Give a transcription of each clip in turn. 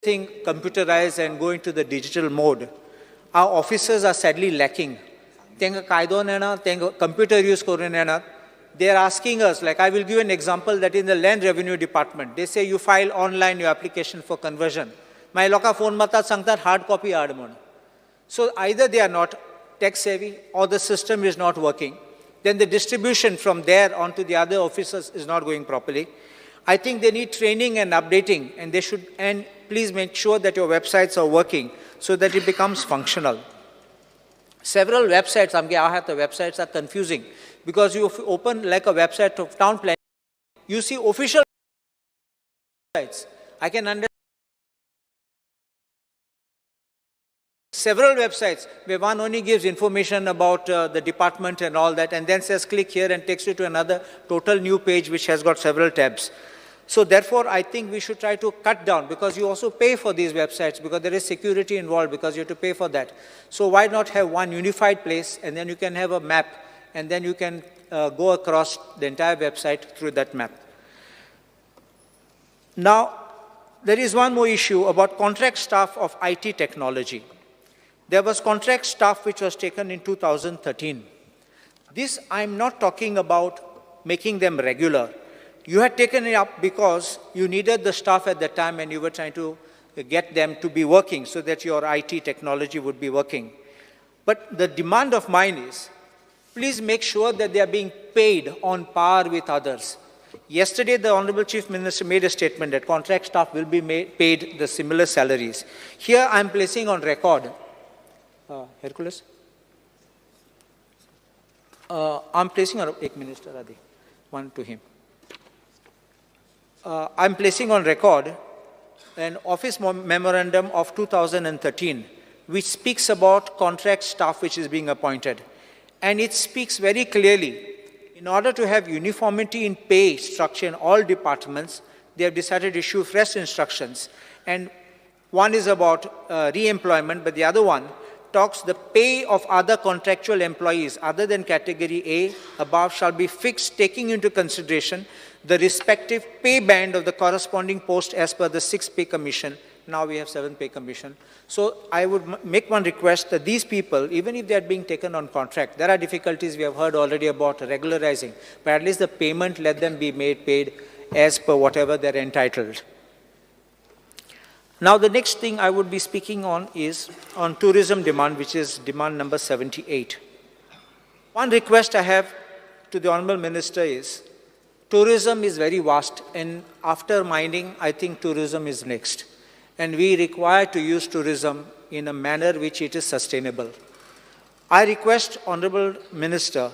thing computerized and go into the digital mode, our officers are sadly lacking. Tenga kaido nena, tenga computer use korun nena. They are asking us, like I will give an example that in the Land Revenue Department, they say you file online your application for conversion. My loka phone mata sangtar hard copy admon. So either they are not tech savvy or the system is not working. Then the distribution from there onto the other officers is not going properly. I think they need training and updating, and they should, and please make sure that your websites are working so that it becomes functional. Several websites, the websites are confusing because you open like a website of town planning, you see official websites. I can understand several websites where one only gives information about the department and all that and then says click here and takes you to another total new page which has got several tabs. So therefore, I think we should try to cut down because you also pay for these websites because there is security involved because you have to pay for that. So why not have one unified place and then you can have a map and then you can go across the entire website through that map. Now, there is one more issue about contract staff of IT technology. There was contract staff which was taken in 2013. This, I'm not talking about making them regular. You had taken it up because you needed the staff at the time and you were trying to get them to be working so that your IT technology would be working. But the demand of mine is, please make sure that they are being paid on par with others. Yesterday, the Honorable Chief Minister made a statement that contract staff will be paid the similar salaries. Here, I'm placing on record, Hercules? I'm placing on, Ek Minister Adi, one to him. I'm placing on record an office memorandum of 2013, which speaks about contract staff which is being appointed. And it speaks very clearly, in order to have uniformity in pay structure in all departments, they have decided to issue fresh instructions. And one is about re-employment, but the other one talks the pay of other contractual employees other than category A above shall be fixed taking into consideration the respective pay band of the corresponding post as per the 6th pay commission. Now we have 7th pay commission. So I would make one request that these people, even if they are being taken on contract, there are difficulties we have heard already about regularizing, but at least the payment, let them be paid as per whatever they're entitled. Now the next thing I would be speaking on is on tourism demand, which is demand number 78. One request I have to the Honorable Minister is, tourism is very vast, and after mining, I think tourism is next. And we require to use tourism in a manner which it is sustainable. I request Honorable Minister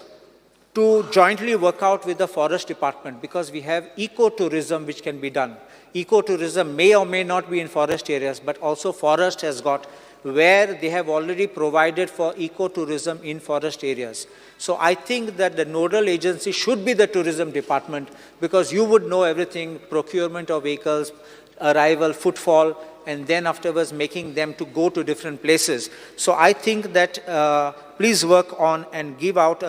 to jointly work out with the Forest Department because we have eco-tourism which can be done. Eco-tourism may or may not be in forest areas, but also forest has got where they have already provided for eco-tourism in forest areas. So I think that the nodal agency should be the tourism department because you would know everything, procurement of vehicles, arrival, footfall, and then afterwards making them to go to different places. So I think that please work on and give out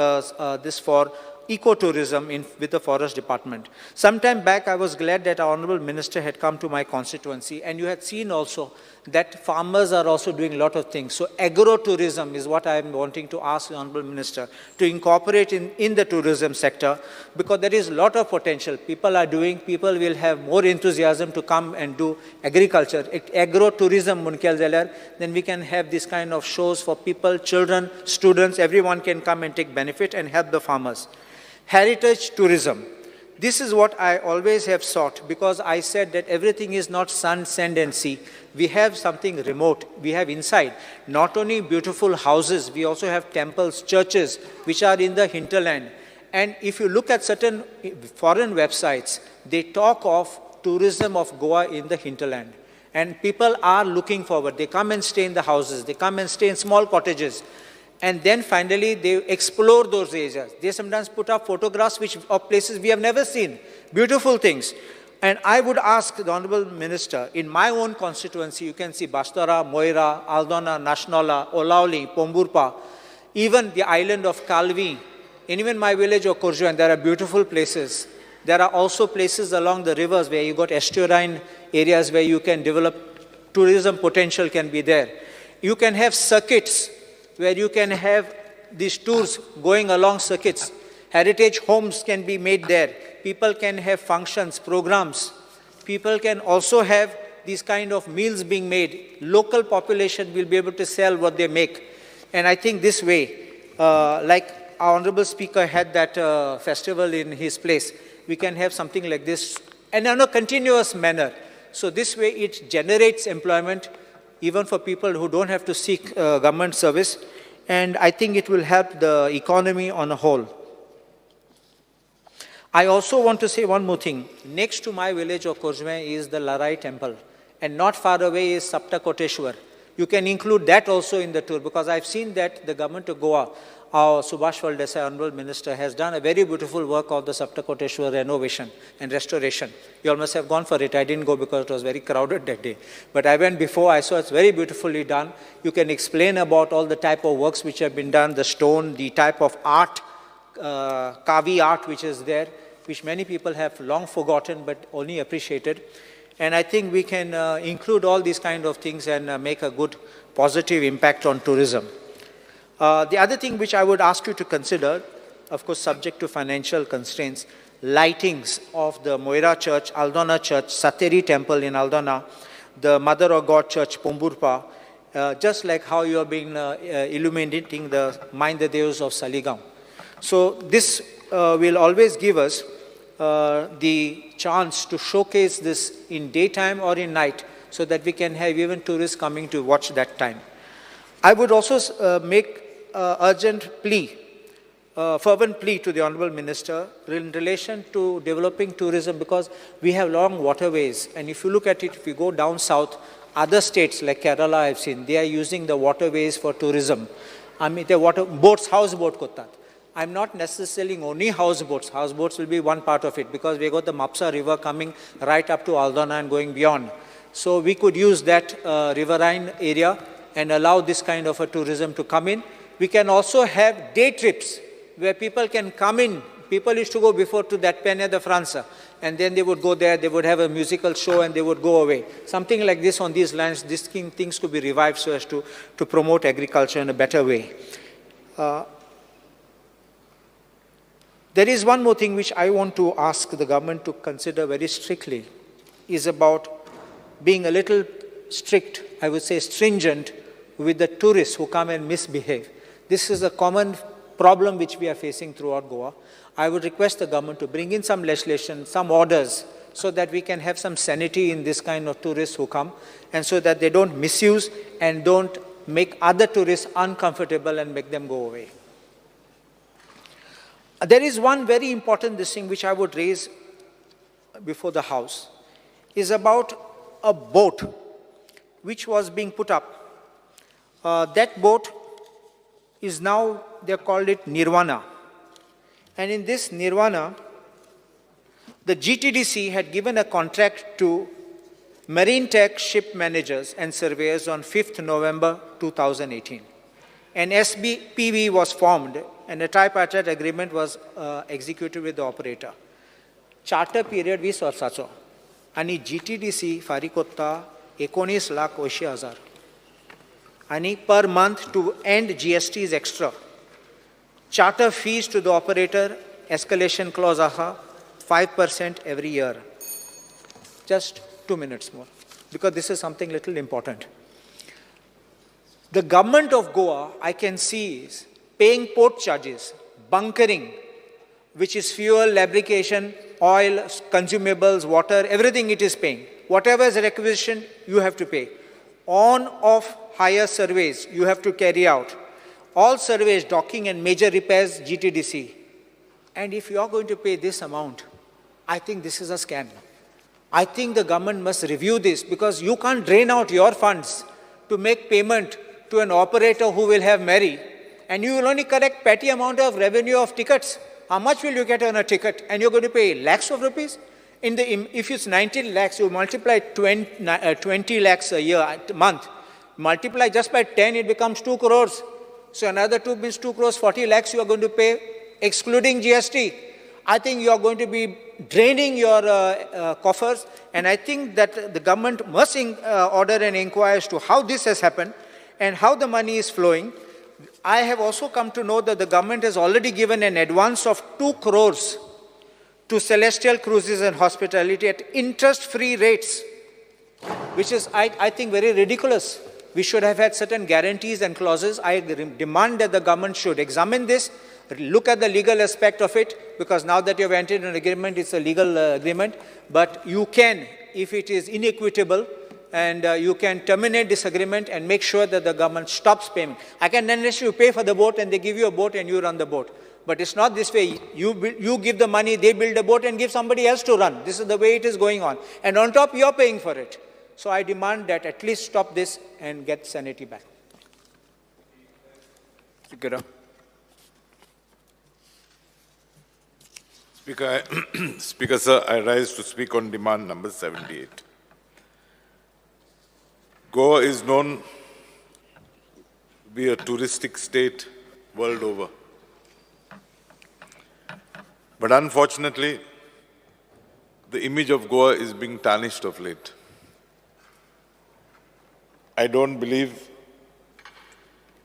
this for ecotourism with the Forest Department. Sometime back, I was glad that our Honorable Minister had come to my constituency, and you had seen also that farmers are also doing a lot of things. So agro-tourism is what I am wanting to ask the Honorable Minister to incorporate in the tourism sector because there is a lot of potential. People will have more enthusiasm to come and do agriculture. Agro-tourism, then we can have this kind of shows for people, children, students, everyone can come and take benefit and help the farmers. Heritage tourism. This is what I always have sought because I said that everything is not sun, sand and sea. We have something remote. We have inside not only beautiful houses, we also have temples, churches which are in the hinterland. And if you look at certain foreign websites, they talk of tourism of Goa in the hinterland. And people are looking forward. They come and stay in the houses. They come and stay in small cottages. And then finally, they explore those areas. They sometimes put up photographs of places we have never seen, beautiful things. And I would ask the Honorable Minister, in my own constituency, you can see Bastara, Moira, Aldona, Nashnola, Olauli, Pomburpa, even the island of Kalvi, and even my village of Kurjuan, there are beautiful places. There are also places along the rivers where you got estuarine areas where you can develop tourism potential can be there. You can have circuits where you can have these tours going along circuits. Heritage homes can be made there. People can have functions, programs. People can also have these kind of meals being made. Local population will be able to sell what they make. And I think this way, like our Honorable Speaker had that festival in his place, we can have something like this and in a continuous manner. So this way it generates employment even for people who don't have to seek government service. And I think it will help the economy on a whole. I also want to say one more thing. Next to my village of Korjme is the Larai temple. And not far away is Sapta Koteshwar. You can include that also in the tour, because I've seen that the government of Goa, our Subhash Desai, Honorable Minister, has done a very beautiful work of the Sapta Koteshwar renovation and restoration. You all must have gone for it. I didn't go because it was very crowded that day. But I went before, I saw it's very beautifully done. You can explain about all the type of works which have been done, the stone, the type of art, Kavi art which is there, which many people have long forgotten but only appreciated. And I think we can include all these kind of things and make a good positive impact on tourism. The other thing which I would ask you to consider, of course subject to financial constraints, lightings of the Moira Church, Aldona Church, Sateri Temple in Aldona, the Mother of God Church, Pomburpa, just like how you have been illuminating the Mind the Deus of Saligao. So this will always give us the chance to showcase this in daytime or in night so that we can have even tourists coming to watch that time. I would also make urgent plea, fervent plea to the Honorable Minister in relation to developing tourism, because we have long waterways, and if you look at it, if you go down south, other states like Kerala I've seen, they are using the waterways for tourism. I mean, the water boats, houseboat kottat. I'm not necessarily only houseboats. Houseboats will be one part of it, because we got the Mapsa River coming right up to Aldona and going beyond. So we could use that riverine area and allow this kind of a tourism to come in. We can also have day trips where people can come in. People used to go before to that Peña de Francia, and then they would go there, they would have a musical show and they would go away. Something like this on these lands, these things could be revived so as to promote agriculture in a better way. There is one more thing which I want to ask the government to consider very strictly, is about being a little strict, I would say stringent, with the tourists who come and misbehave. This is a common problem which we are facing throughout Goa. I would request the government to bring in some legislation, some orders, so that we can have some sanity in this kind of tourists who come, and so that they don't misuse and don't make other tourists uncomfortable and make them go away. There is one very important thing which I would raise before the House, is about a boat which was being put up. That boat is now, they called it Nirvana. And in this Nirvana, the GTDC had given a contract to Marine Tech ship managers and surveyors on 5th November 2018. An SBPV was formed and a tripartite agreement was executed with the operator. Charter period 20 वर्षाचो आणि GTDC फारीक कोत्ता 19,80,000 आणि per month to end GST is extra. Charter fees to the operator, escalation clause aha, 5% every year. Just 2 minutes more, because this is something little important. The government of Goa, I can see, is paying port charges, bunkering, which is fuel, lubrication, oil, consumables, water, everything it is paying. Whatever is requisitioned, you have to pay. On-off hire surveys, you have to carry out. All surveys, docking and major repairs, GTDC. And if you are going to pay this amount, I think this is a scam. I think the government must review this, because you can't drain out your funds to make payment to an operator who will have merry, and you will only collect petty amount of revenue of tickets. How much will you get on a ticket? And you're going to pay lakhs of rupees? If it's 19 lakhs, you multiply 20 lakhs a year, a month. Multiply just by 10, it becomes 2 crores. So another 2 means 2 crores, 40 lakhs you are going to pay, excluding GST. I think you are going to be draining your coffers, And I think that the government must order an inquiry as to how this has happened and how the money is flowing. I have also come to know that the government has already given an advance of 2 crores to Celestial Cruises and Hospitality at interest-free rates, which is, I think, very ridiculous. We should have had certain guarantees and clauses. I demand that the government should examine this, look at the legal aspect of it, because now that you have entered an agreement, it's a legal agreement. But you can, if it is inequitable, and you can terminate this agreement and make sure that the government stops payment. I can unless you pay for the boat and they give you a boat and you run the boat. But it's not this way. You give the money, they build a boat and give somebody else to run. This is the way it is going on. And on top, you're paying for it. So I demand that at least stop this and get sanity back. Speaker. Speaker, sir, I rise to speak on demand number 78. Goa is known to be a touristic state world over. But unfortunately, the image of Goa is being tarnished of late. I don't believe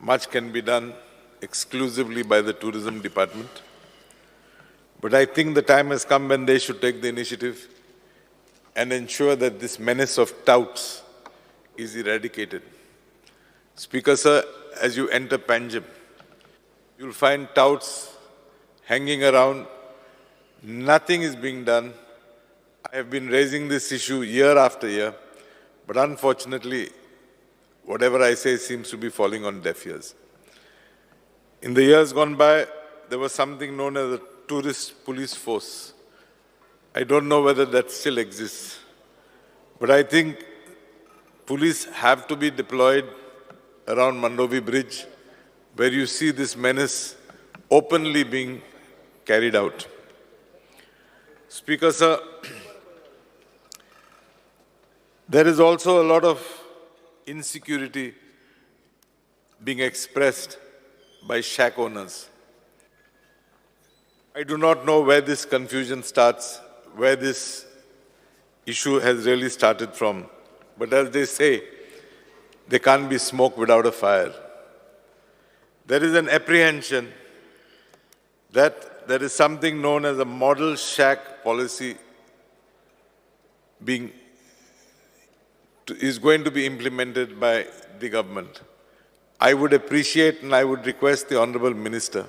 much can be done exclusively by the tourism department. But I think the time has come when they should take the initiative and ensure that this menace of touts is eradicated. Speaker, sir, as you enter Panjim, you'll find touts hanging around. Nothing is being done. I have been raising this issue year after year, but unfortunately, whatever I say seems to be falling on deaf ears. In the years gone by, there was something known as a tourist police force. I don't know whether that still exists, but I think police have to be deployed around Mandovi Bridge, where you see this menace openly being carried out. Speaker, sir, there is also a lot of insecurity being expressed by shack owners. I do not know where this confusion starts, where this issue has really started from. But as they say, there can't be smoke without a fire. There is an apprehension that there is something known as a model shack policy is going to be implemented by the government. I would appreciate and I would request the Honorable Minister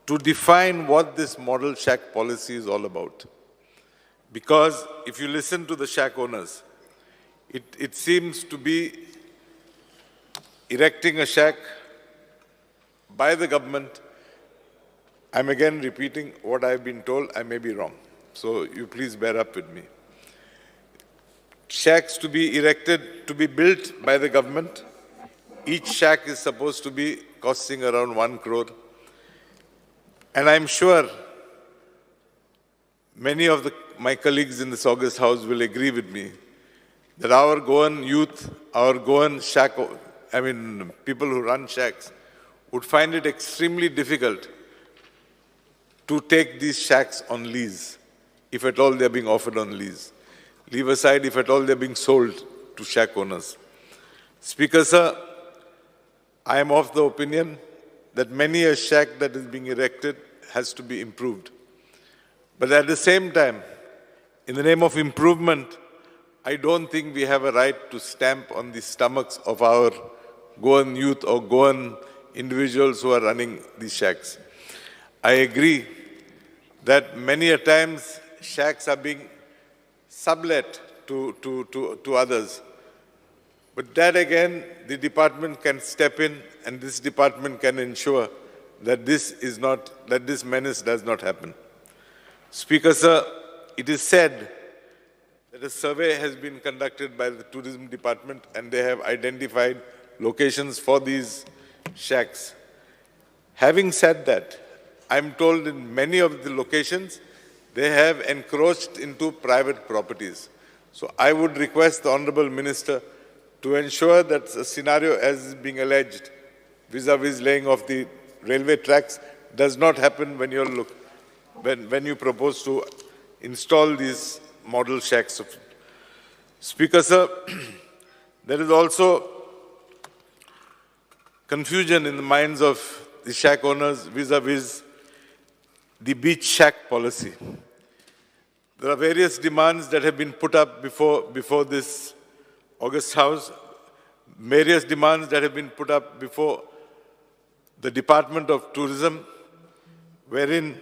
to define what this model shack policy is all about. Because if you listen to the shack owners, it seems to be erecting a shack by the government. I'm again repeating what I've been told. I may be wrong. So you please bear up with me. Shacks to be erected, to be built by the government. Each shack is supposed to be costing around 1 crore. And I'm sure many of my colleagues in this August House will agree with me that our Goan youth, our Goan people who run shacks, would find it extremely difficult to take these shacks on lease, if at all they're being offered on lease. Leave aside if at all they're being sold to shack owners. Speaker, sir, I am of the opinion that many a shack that is being erected has to be improved. But at the same time, in the name of improvement, I don't think we have a right to stamp on the stomachs of our Goan youth or Goan individuals who are running these shacks. I agree that many a times shacks are being sublet to others. But that again, the department can step in and this department can ensure that this menace does not happen. Speaker, sir, it is said that a survey has been conducted by the tourism department and they have identified locations for these shacks. Having said that, I'm told in many of the locations, they have encroached into private properties. So I would request the Honorable Minister to ensure that a scenario as is being alleged vis-a-vis laying of the railway tracks does not happen when you propose to install these model shacks Speaker, sir, there is also confusion in the minds of the shack owners vis-a-vis the beach shack policy. There are various demands that have been put up before this August House, various demands that have been put up before the Department of Tourism, wherein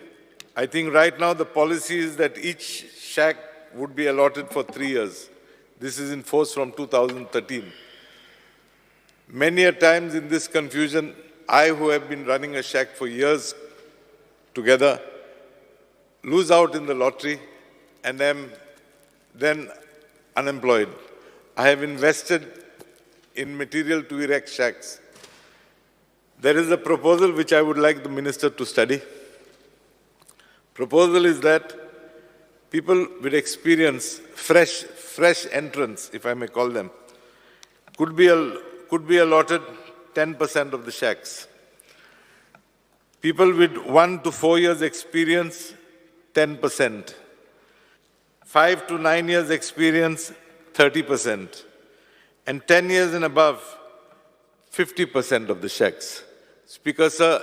I think right now the policy is that each shack would be allotted for 3 years. This is in force from 2013. Many a times in this confusion, I, who have been running a shack for years together, lose out in the lottery and am then unemployed. I have invested in material to erect shacks. There is a proposal which I would like the minister to study. Proposal is that people with experience, fresh entrants, if I may call them, could be allotted 10% of the shacks. People with 1 to 4 years experience, 10%. 5 to 9 years experience, 30%. And 10 years and above, 50% of the shacks. Speaker, sir,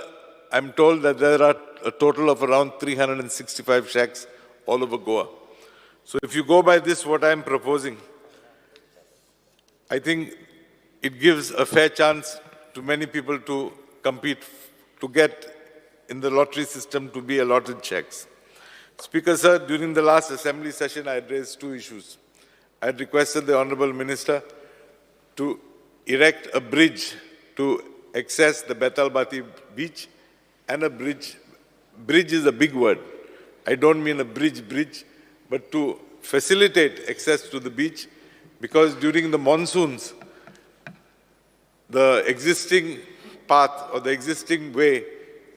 I'm told that there are a total of around 365 shacks all over Goa. So if you go by this, what I'm proposing, I think it gives a fair chance to many people to compete, to get in the lottery system to be allotted checks. Speaker, sir, during the last assembly session, I had raised 2 issues. I had requested the Honorable Minister to erect a bridge to access the Betalbati beach, and a bridge. Bridge is a big word. I don't mean a bridge, but to facilitate access to the beach, because during the monsoons, the existing path or the existing way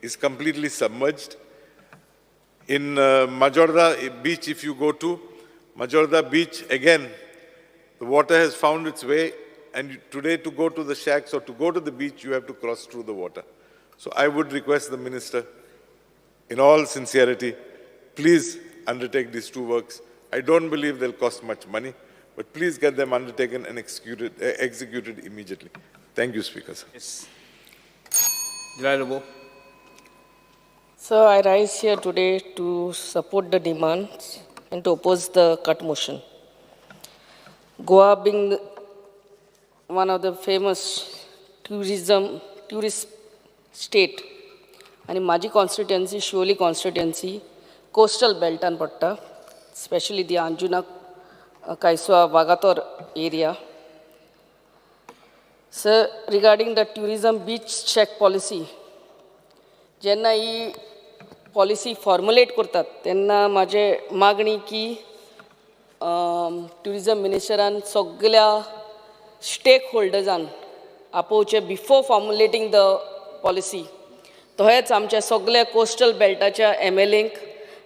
is completely submerged. In Majorda beach, if you go to Majorda beach, again, the water has found its way, and today to go to the shacks or to go to the beach, you have to cross through the water. So I would request the minister, in all sincerity, please undertake these 2 works. I don't believe they'll cost much money, but please get them undertaken and executed immediately. Thank you, Speaker. Yes. Dilay So I rise here today to support the demands and to oppose the cut motion. Goa being one of the famous tourist state, and माझी constituency, Shivoli constituency, coastal belt and patta, especially the Anjuna, Kaiswa, Vagator area. Sir, regarding the tourism beach check policy, जेन्ना ही policy formulate करतात, तेन्ना माझे मागणी की tourism ministeran सगळ्या stakeholdersan आपोवचे before formulating the policy. तोहेच आमच्या सगळ्या कोस्टल बेल्टाच्या MLAंक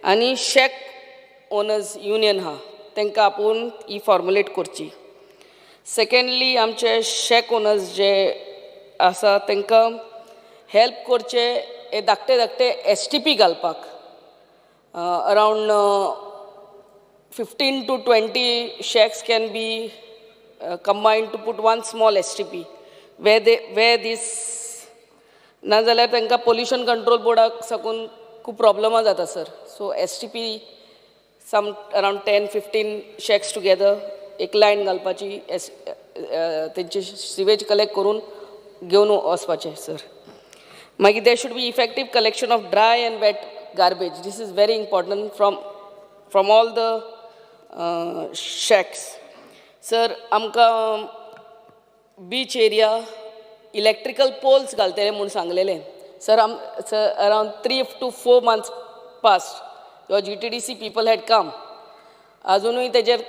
आनी शेक ओनर्स युनियन हा तांकां आपोवन ही फॉर्मुलेट करची. सेकंडली आमचे शेक ओनर्स जे आसा तांकां हेल्प करचे हे धाकटे STP घालपाक. Around 15 to 20 shacks can be combined to put one small STP where this नाजाल्यार तांकां पोल्युशन कंट्रोल बोर्डाक साकून खूब प्रॉब्लमां जाता sir. So STP some around 10-15 shacks together एक लायन घालपाची, तेंचे सिवेज कलेक्ट करून घेवन वचपाचें सर. मागीर there should be effective collection of dry and wet garbage. This is very important from all the shacks. Sir आमकां बीच एरिया इलेक्ट्रिकल पोल्स घालतले म्हणून सांगलेले. Sir around 3 to 4 months past, your GTDC people had come. अजूनही तेजेर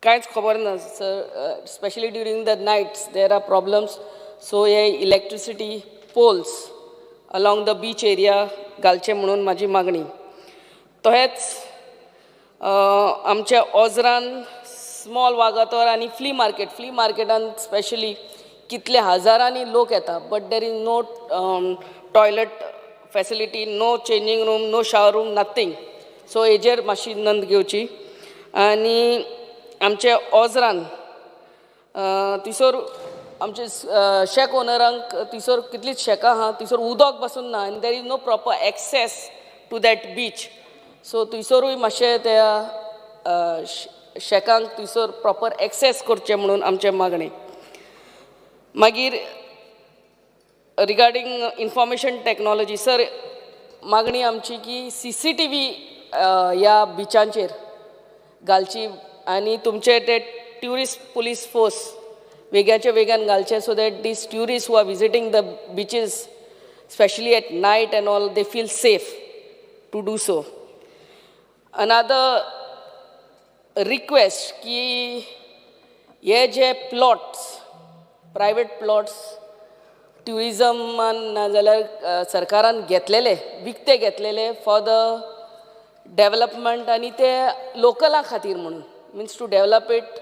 कांयच खबर ना sir. Specially during the nights there are problems. So हे electricity poles along the beach area घालचे म्हणून माझी मागणी. तोहेच आमच्या ओझरान स्मॉल वागातोर आनी फ्ली मार्केटान स्पेशली कितले हजारांनी लोक येता, but there is no toilet facility, no changing room, no shower room, nothing. So हेजेर मातशी नंद घेवची. आनी आमचे ओझरान थिसर आमचे शेक ओनरांक थिसर कितलींच शेकां आहा थिसर उदक बसून ना आनी there is no proper access to that beach so थिसरूय मातशें त्या शेकांक थिसर प्रॉपर एक्सेस करचें म्हणून आमचें मागणें. मागीर रिगार्डींग इन्फॉर्मेशन टॅक्नॉलॉजी सर मागणी आमची की CCTV ह्या बिचांचेर घालची आनी तुमचे ते ट्युरिस्ट पुलीस फोर्स वेग्याचे वेगान घालचे so that these tourist who are visiting the beaches specially at night and all they feel safe to do so. Another request की हे जे प्लॉट्स प्रायवेट प्लॉट्स ट्युरिजमान नाजाल्यार सरकारान घेतलेले विकते घेतलेले फॉर द डेवलपमेंट आनी ते लोकलां खातीर म्हणून means to develop it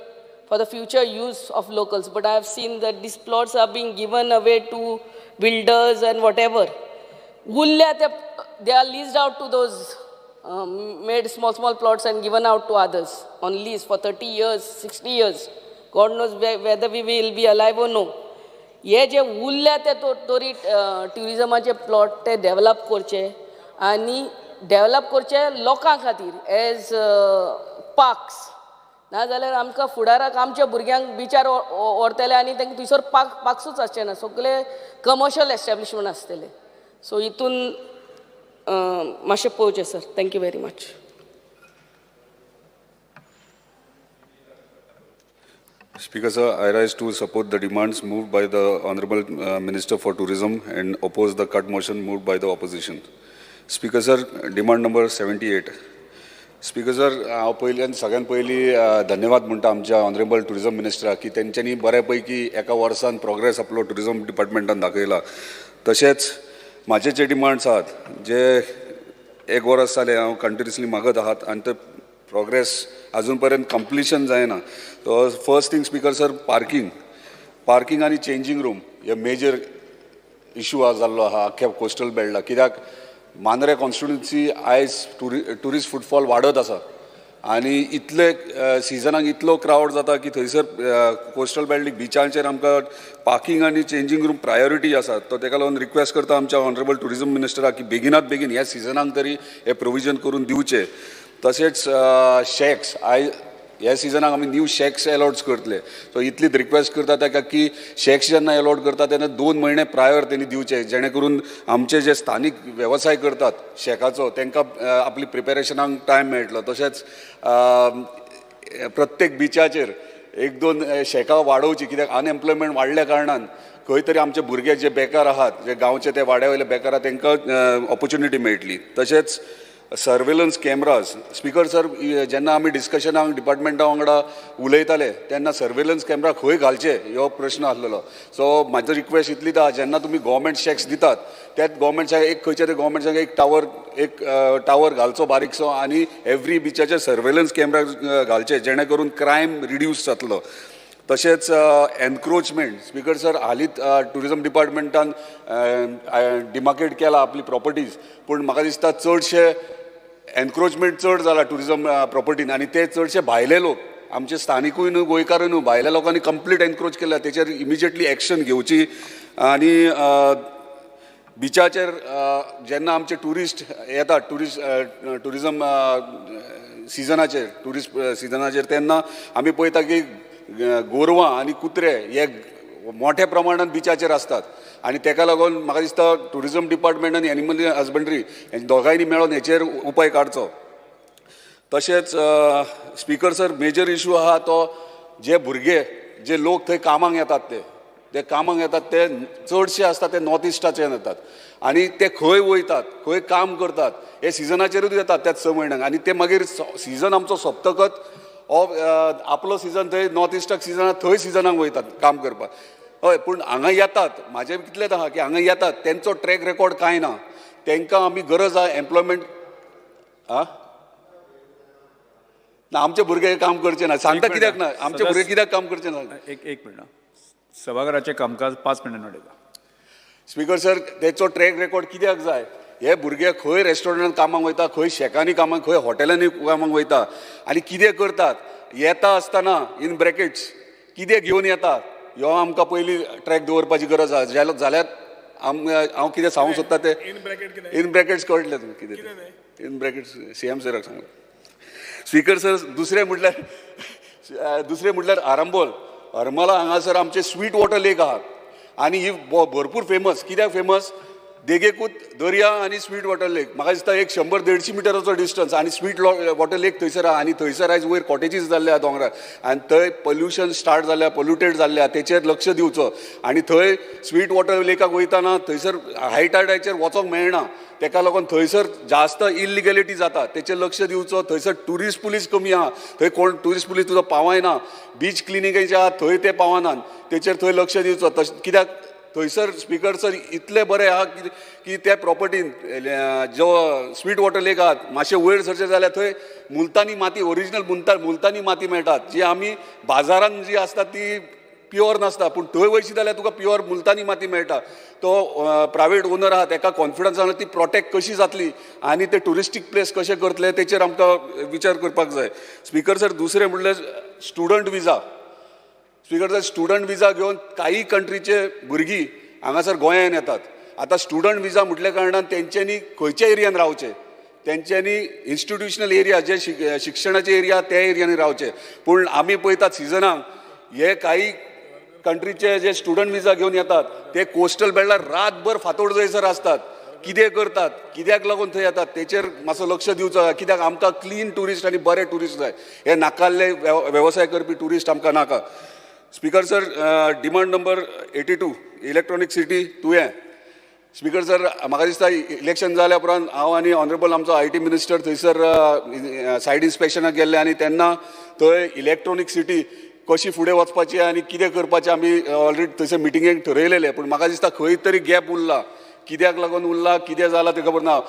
for the future use of locals but I have seen that these plots are being given away to builders and whatever उरल्या ते they are leased out to those made small plots and given out to others on lease for 30 years 60 years God knows whether we will be alive or no. हे जे उरल्या ते तरी ट्युरिजमाचे plot ते develop करचे आनी develop करचे लोकां खातीर as parks नाजाल्यार आमकां फुडाराक आमच्या भुरग्यांक बिचार व्हरतले आनी तांकां थंयसर पार्क्सूच आसचे ना सगळे कमर्शियल एस्टॅब्लिशमेंट आसतले सो हितून मातशें पळोवचें sir. Thank you very much. Speaker sir, I rise to support the demands moved by the Honorable Minister for Tourism and oppose the cut motion moved by the opposition. Speaker sir, demand number 78. Speaker sir, हांव पयलीं सगळ्यान पयलीं धन्यवाद म्हणटा आमच्या honourable tourism मिनिस्टराक की तेंच्यांनी बऱ्या पैकी एका वर्सान प्रोग्रेस आपलो टुरिजम डिपार्टमेंटान दाखयला. तशेंच म्हाजे जे डिमांड्स आहात जे एक वर्स जालें हांव कंटिन्युअसली मागत आहात आनी ते प्रोग्रेस अजून पर्यंत कंप्लिशन जायना. तो first thing speaker sir parking आनी चेंजींग रूम हे मेजर इशू आज जाल्लो आहा आख्या कोस्टल बेल्टाक. कित्याक मांद्रे कॉन्स्टिट्युन्सी आयज ट्युरिस्ट फुटफॉल वाडत आसा आनी इतले सिजनाक इतलो क्रावड जाता की थंयसर कोस्टल बेल्ट बिचांचेर आमकां पार्किंग आनी चेंजींग रूम प्रायोरिटी आसा. तो ताका लागून रिक्वेस्ट करता आमच्या ऑनरेबल टुरिजम मिनिस्टराक की बेगिनात बेगीन ह्या सिजनाक तरी हे प्रोविजन करून दिवचे. तशेंच शेक्स ह्या सिजनाक आमी न्यू शेक्स अलॉट करतले सो इतलीच रिक्वेस्ट करता ताका की शेक्स जेन्ना अलॉट करता तेन्ना 2 म्हयने प्रायर तेणी दिवचे जेणे करून आमचे जे स्थानीक वेवसाय करतात शेकाचो तांकां आपली प्रिपेरेशनाक टायम मेळटलो. तशेंच प्रत्येक बिचाचेर 1-2 शेकां वाडोवची कित्याक अनएम्प्लॉयमेंट वाडल्या कारणान खंय तरी आमचे भुरगे जे बेकार आहात जे गांवचे ते वाड्या वयले बेकार आहात तांकां ऑपॉर्च्युनिटी मेळटली. तशेंच सर्वेलन्स कॅमराज स्पीकर सर जेन्ना आमी डिस्कशनाक डिपार्टमेंटा वांगडा उलयताले तेन्ना सर्वेलन्स कॅमेरा खंय घालचे हो प्रश्न आसलेलो. सो म्हाजो रिक्वेस्ट इतलीच आहा जेन्ना तुमी गव्हर्मेंट शेक्स दितात त्याच गव्हर्मेंट एक खंयच्या तरी गव्हर्मेंट एक टावर घालचो बारीकसो आनी एवरी बिचाचेर सर्वेलन्स कॅमेरा घालचे जेणे करून क्रायम रिड्यूस जातलो. तशेंच एनक्रोचमेंट स्पीकर सर हालींच टुरिजम डिपार्टमेंटान डिमार्केट केला आपली प्रॉपर्टीज पूण म्हाका दिसता चडशे एनक्रोचमेंट चड जाला टुरिजम प्रॉपर्टीन आनी ते चडशे भायले लोक आमचे स्थानिकूय न्हू गोंयकारूय न्हू भायल्या लोकांनी कंप्लीट एनक्रोच केला. तेचेर इमिजिएटली एक्शन घेवची आनी बिचाचेर जेन्ना आमचे ट्युरिस्ट येतात टुरिजम सिजनाचेर तेन्ना आमी पळयता की गोरवां आनी कुत्रे हे मोठ्या प्रमाणात बिचाचेर असतात आनी ताका लागून म्हाका दिसता टुरिजम डिपार्टमेंट आनी एनिमल हजबंड्री हे दोगांयनी मेळोन हेचेर उपाय काडचो. तशेंच स्पीकर सर मेजर इशू आहा तो जे भुरगे जे लोक थंय कामाक येतात ते कामाक येतात ते चडशे आसता ते नॉर्थ इस्टाच्यान येतात आनी ते खंय वयतात खंय काम करतात हे सिजनाचेरूच येतात त्याच 6 म्हयन्यांक आनी ते मागीर सिजन आमचो सोंपतकच आपलो सिजन थंय नॉर्थ इस्टाक सिजनाक थंय सिजनाक वयतात काम करपाक. हय पूण हांगा येतात म्हाजें कितलेंच आहा की हांगा येतात तेंचो ट्रॅक रेकॉर्ड कांय ना. तांकां आमी गरज आहा एम्प्लॉयमेंट ना आमचे भुरगे काम करचे ना सांगता कित्याक ना आमचे भुरगे कित्याक काम करचे ना. एक मिनट सभागृहाचे कामकाज 5 मिनिटांनी वाडयता. स्पीकर सर तेचो ट्रॅक रेकॉर्ड कित्याक जाय हे भुरगे खंय रेस्टॉरंटात कामाक वयता, खंय शेकांनी कामाक, खंय हॉटेलांनी कामाक वयता आनी कितें करतात येता आसतना इन ब्रॅकेट्स कितें घेवन येता ह्यो आमकां पयलीं ट्रॅक दवरपाची गरज आसा. जाल्यार हांव कितें सांगूंक सोदता तें इन ब्रॅकेट्स कळटलें तुमकां कितें इन ब्रॅकेट्स CM सराक सांगलें. स्पीकर सर दुसरें म्हटल्यार आरंबोल हरमला हांगासर आमचे स्वीट वॉटर लेक आहात आनी ही भरपूर फेमस. कित्याक फेमस? देगेकूत दर्या आनी स्वीट वॉटर लेक. म्हाका दिसता एक 100-150 मिटराचो डिस्टन्स आनी स्वीट वॉटर लेक थंयसर आहा आनी थंयसर आयज वयर कॉटेजीस जाल्ले आहा दोंगरार आनी थंय पोल्युशन स्टार्ट जाल्लें पोल्युटेड जाल्लें आहा. तेचेर लक्ष दिवचो आनी थंय स्वीट वॉटर लेकाक वयताना थंयसर हाय टायडाचेर वचोंक मेळना. तेका लागून थंयसर जास्त इलिगॅलिटी जाता. तेचेर लक्ष दिवचो. थंयसर ट्युरिस्ट पुलीस कमी आहा. थंय कोण ट्युरिस्ट पुलीस तुजो पावयना. बीच क्लिनिकेचे आहा थंय ते पावनात. तेचेर थंय लक्ष दिवचो. कित्याक थंयसर स्पीकर सर इतले बरे आहा की त्या प्रॉपर्टीन जो स्वीट वॉटर लेक आहात मातशें वयर सरचें जाल्यार थंय मुल्तानी माती ओरिजिनल मुल्तानी माती मेळटात जी आमी बाजारांत जी आसता ती प्युअर नासता. पूण थंय वयशी जाल्यार तुका प्युअर मुल्तानी माती मेळटा. तो प्रायवेट ओनर आहा तेका कॉन्फिडन्स आहा ती प्रोटेक्ट कशी जातली आनी ते टुरिस्टीक प्लेस कशें करतले तेचेर आमकां विचार करपाक जाय. स्पीकर सर दुसरें म्हणल्यार स्टुडंट विजा. स्पीकर सर स्टुडंट विजा घेवन काही कंट्रीचे भुरगीं हांगासर गोंयांत येतात. आतां स्टुडंट विजा म्हटल्या कारणान तेंच्यांनी खंयच्या एरियान रावचें. तेंच्यांनी इन्स्टिट्युशनल एरिया जे शिक्षणाचे एरिया त्या एरियांनी रावचे. पूण आमी पळयतात सिजनाक हे काही कंट्रीचे जे स्टुडंट विजा घेवन येतात ते कोस्टल बेल्टार रातभर फातोड जयसर आसतात. कितें करतात, कित्याक लागून थंय येतात तेचेर मातसो लक्ष दिवचो. कित्याक आमकां क्लीन टुरिस्ट आनी बरे टुरिस्ट जाय. हे नाकाल्ले वेवसाय करपी टुरिस्ट आमकां नाका. Speaker sir demand number 82 electronic city तुवें. स्पीकर सर म्हाका दिसता इलेक्शन जाल्या उपरांत हांव आनी ऑनरेबल आमचो IT मिनिस्टर थंयसर सायड इन्स्पेक्शनाक गेल्ले आनी तेन्ना थंय इलेक्ट्रॉनीक सिटी कशी फुडें वचपाची आनी कितें करपाचें आमी ऑलरेडी थंयसर मिटिंगेक ठरयलेलें. पूण म्हाका दिसता खंय तरी गॅप उरला. कित्याक लागून उरला कितें जालां तें खबर ना.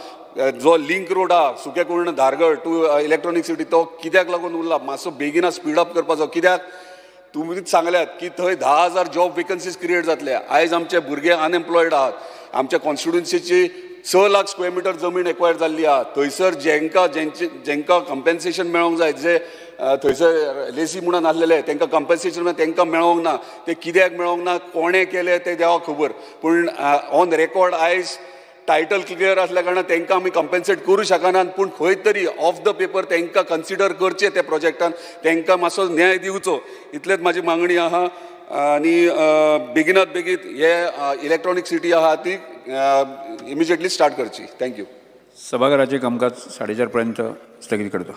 जो लिंक रोड आहा सुकेकुर्ण धारगळ टू इलेक्ट्रॉनीक सिटी तो कित्याक लागून उरला. मातसो बेगिना स्पीड अप करपाचो. कित्याक तुमीच सांगल्यात की थंय 10,000 जॉब वेकन्सीज क्रिएट जातले. आयज आमचे भुरगे अनएम्प्लॉयड आहात. आमच्या कॉन्स्टिट्युन्सीची 6 लाख स्क्वेअर मिटर जमीन एक्वायर जाल्ली आहा. थंयसर जेंकां कंपेन्सेशन मेळोंक जाय जे थंयसर लेसी म्हणून आसलेले तांकां कंपेन्सेशन तांकां मेळोंक ना. ते कित्याक मेळोंक ना कोणें केलें तें देवाक खबर. पूण ऑन रेकॉर्ड आयज टायटल क्लियर असल्या कारणान तांकां आमी कंपेन्सेट करूं शकनात. पूण खंय तरी ऑफ द पेपर तांकां कन्सिडर करचें त्या प्रोजेक्टान. तांकां मातसो न्याय दिवचो इतलेच म्हाजी मागणी आहा. आनी बेगिनात बेगीन हे इलेक्ट्रॉनीक सिटी आहा ती इमिजिएटली स्टार्ट करची. थँक्यू. सभागृहाचे कामकाज 4:30 पर्यंत स्थगित करतो.